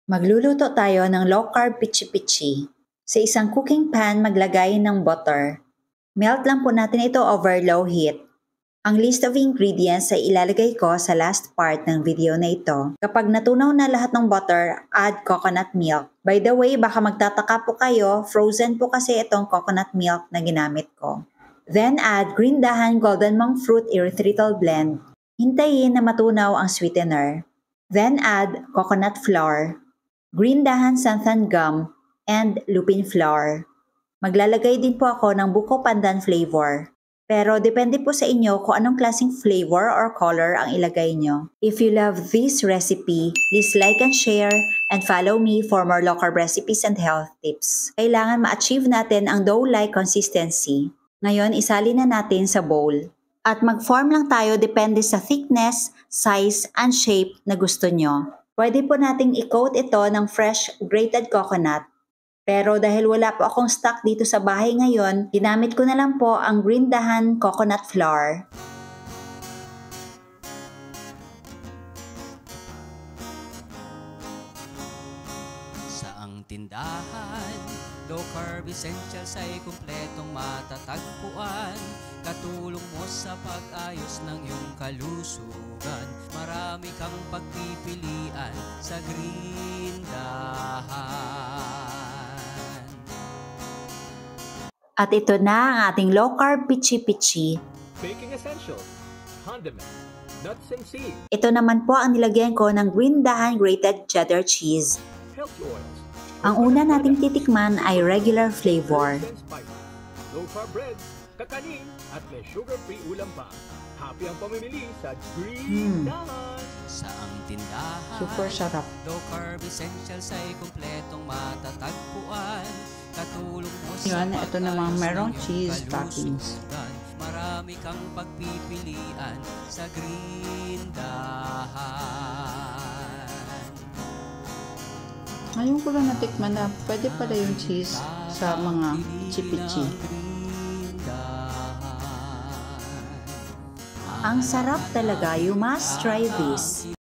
Magluluto tayo ng low-carb pichi-pichi. Sa isang cooking pan, maglagay ng butter. Melt lang po natin ito over low heat. Ang list of ingredients ay ilalagay ko sa last part ng video na ito. Kapag natunaw na lahat ng butter, add coconut milk. By the way, baka magtataka po kayo, frozen po kasi itong coconut milk na ginamit ko. Then add green dahan golden monk fruit erythritol blend. Hintayin na matunaw ang sweetener. Then add coconut flour, green dahan xanthan gum, and lupin flour. Maglalagay din po ako ng buko pandan flavor. Pero depende po sa inyo kung anong klaseng flavor or color ang ilagay nyo. If you love this recipe, please like and share and follow me for more low-carb recipes and health tips. Kailangan ma-achieve natin ang dough-like consistency. Ngayon, isalin na natin sa bowl. At mag-form lang tayo depende sa thickness, size, and shape na gusto nyo. Pwede po nating i-coat ito ng fresh grated coconut. Pero dahil wala po akong stock dito sa bahay ngayon, ginamit ko na lang po ang green dahan coconut flour. Saang tindahan, low carb essentials ay kumpletong matatagpuan. Katulong mo sa pag-ayos ng iyong kalusugan. Marami kang pagpipilian sa Green Dahan. At ito na ang ating low-carb pichi-pichi. Baking essentials, condiments, nuts and seeds, Ito naman po ang nilagyan ko ng green dahan grated cheddar cheese. healthy oils, Ang una nating titikman ay regular flavor. and spices, low-carb breads, kakanin, at may sugar-free ulam pa. Happy ang pamimili sa Green Dahan. Saang tindahan, Super sarap. low carb essentials ay kumpletong matatagpuan. Katulong mo sa Yan, ito namang pag-ayos merong ng iyong cheese toppings. kalusugan. Marami kang pagpipilian sa Green Dahan. Ngayon ko lang natikman na pwede pala yung cheese sa mga pichi-pichi. Ang sarap talaga, you must try this.